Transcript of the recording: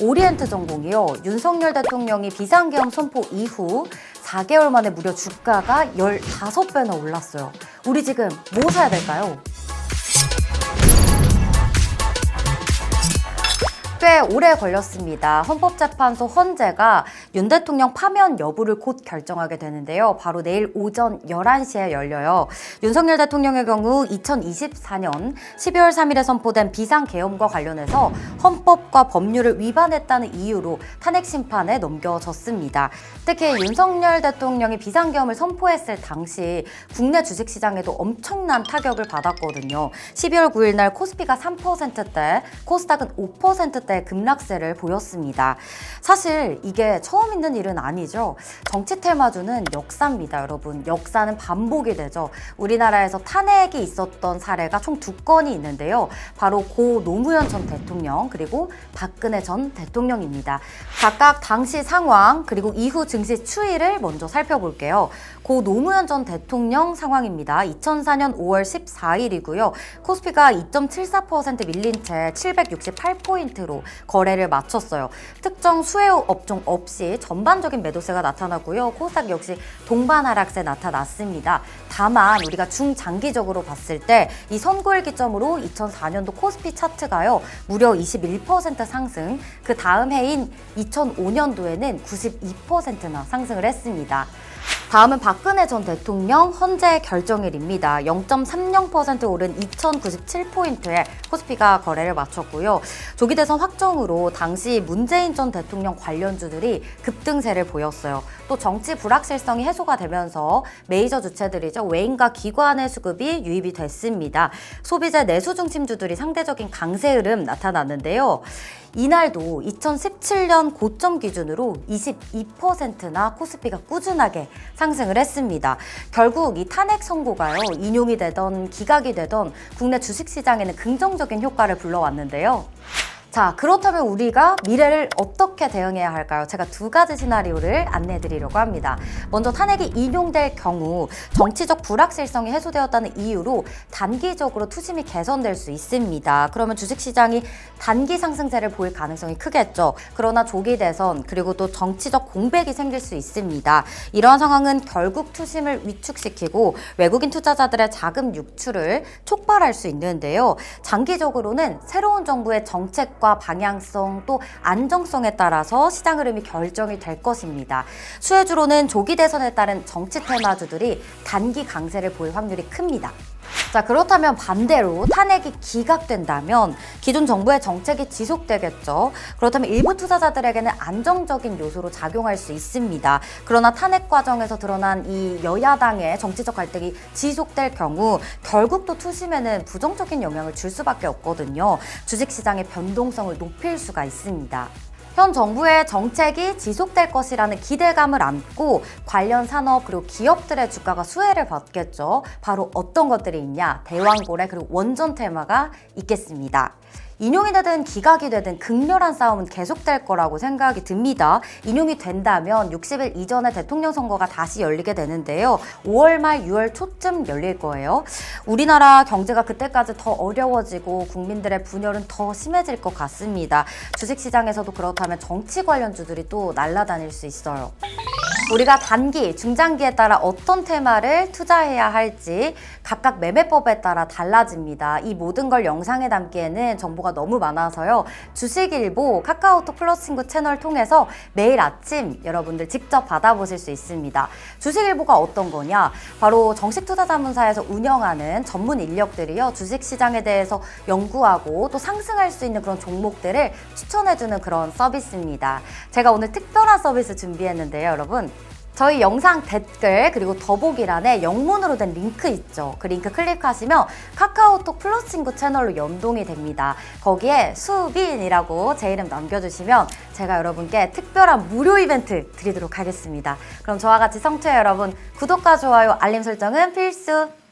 오리엔트 전공이요. 윤석열 대통령이 비상계엄 선포 이후 4개월 만에 무려 주가가 15배나 올랐어요. 우리 지금 뭐 사야 될까요? 꽤 오래 걸렸습니다. 헌법재판소 헌재가 윤 대통령 파면 여부를 곧 결정하게 되는데요. 바로 내일 오전 11시에 열려요. 윤석열 대통령의 경우 2024년 12월 3일에 선포된 비상계엄과 관련해서 헌법과 법률을 위반했다는 이유로 탄핵 심판에 넘겨졌습니다. 특히 윤석열 대통령이 비상계엄을 선포했을 당시 국내 주식시장에도 엄청난 타격을 받았거든요. 12월 9일 날 코스피가 3%대, 코스닥은 5%대 급락세를 보였습니다. 사실 이게 처음 있는 일은 아니죠. 정치 테마주는 역사입니다, 여러분. 역사는 반복이 되죠. 우리나라에서 탄핵이 있었던 사례가 총 2건이 있는데요. 바로 고 노무현 전 대통령 그리고 박근혜 전 대통령입니다. 각각 당시 상황 그리고 이후 증시 추이를 먼저 살펴볼게요. 고 노무현 전 대통령 상황입니다. 2004년 5월 14일이고요. 코스피가 2.74% 밀린 채 768포인트로 거래를 마쳤어요. 특정 수혜우 업종 없이 전반적인 매도세가 나타나고요. 코스닥 역시 동반 하락세 나타났습니다. 다만 우리가 중장기적으로 봤을 때 이 선고일 기점으로 2004년도 코스피 차트가요. 무려 21% 상승, 그 다음 해인 2005년도에는 92%나 상승을 했습니다. 다음은 박근혜 전 대통령 헌재 결정일입니다. 0.30% 오른 2097포인트에 코스피가 거래를 마쳤고요. 조기 대선 확정으로 당시 문재인 전 대통령 관련주들이 급등세를 보였어요. 또 정치 불확실성이 해소가 되면서 메이저 주체들이죠. 외인과 기관의 수급이 유입이 됐습니다. 소비재 내수 중심주들이 상대적인 강세 흐름 나타났는데요. 이날도 2017년 고점 기준으로 22%나 코스피가 꾸준하게 상승을 했습니다. 결국 이 탄핵 선고가요, 인용이 되던 기각이 되던 국내 주식시장에는 긍정적인 효과를 불러왔는데요. 자, 그렇다면 우리가 미래를 어떻게 대응해야 할까요? 제가 2가지 시나리오를 안내해 드리려고 합니다. 먼저 탄핵이 인용될 경우 정치적 불확실성이 해소되었다는 이유로 단기적으로 투심이 개선될 수 있습니다. 그러면 주식시장이 단기 상승세를 보일 가능성이 크겠죠. 그러나 조기 대선 그리고 또 정치적 공백이 생길 수 있습니다. 이러한 상황은 결국 투심을 위축시키고 외국인 투자자들의 자금 유출을 촉발할 수 있는데요. 장기적으로는 새로운 정부의 정책과 방향성 또 안정성에 따라서 시장 흐름이 결정이 될 것입니다. 수혜주로는 조기 대선에 따른 정치 테마주들이 단기 강세를 보일 확률이 큽니다. 자, 그렇다면 반대로 탄핵이 기각된다면 기존 정부의 정책이 지속되겠죠. 그렇다면 일부 투자자들에게는 안정적인 요소로 작용할 수 있습니다. 그러나 탄핵 과정에서 드러난 이 여야당의 정치적 갈등이 지속될 경우 결국 또 투심에는 부정적인 영향을 줄 수밖에 없거든요. 주식시장의 변동성을 높일 수가 있습니다. 현 정부의 정책이 지속될 것이라는 기대감을 안고 관련 산업 그리고 기업들의 주가가 수혜를 받겠죠. 바로 어떤 것들이 있냐? 대왕고래 그리고 원전 테마가 있겠습니다. 인용이 되든 기각이 되든 극렬한 싸움은 계속될 거라고 생각이 듭니다. 인용이 된다면 60일 이전에 대통령 선거가 다시 열리게 되는데요. 5월 말 6월 초쯤 열릴 거예요. 우리나라 경제가 그때까지 더 어려워지고 국민들의 분열은 더 심해질 것 같습니다. 주식시장에서도 그렇다면 정치 관련주들이 또 날아다닐 수 있어요. 우리가 단기, 중장기에 따라 어떤 테마를 투자해야 할지 각각 매매법에 따라 달라집니다. 이 모든 걸 영상에 담기에는 정보가 너무 많아서요. 주식일보 카카오톡 플러스 친구 채널 통해서 매일 아침 여러분들 직접 받아보실 수 있습니다. 주식일보가 어떤 거냐? 바로 정식투자자문사에서 운영하는 전문 인력들이요. 주식시장에 대해서 연구하고 또 상승할 수 있는 그런 종목들을 추천해주는 그런 서비스입니다. 제가 오늘 특별한 서비스 준비했는데요, 여러분. 저희 영상 댓글 그리고 더보기란에 영문으로 된 링크 있죠. 그 링크 클릭하시면 카카오톡 플러스 친구 채널로 연동이 됩니다. 거기에 수빈이라고 제 이름 남겨주시면 제가 여러분께 특별한 무료 이벤트 드리도록 하겠습니다. 그럼 저와 같이 성투해 여러분 구독과 좋아요 알림 설정은 필수!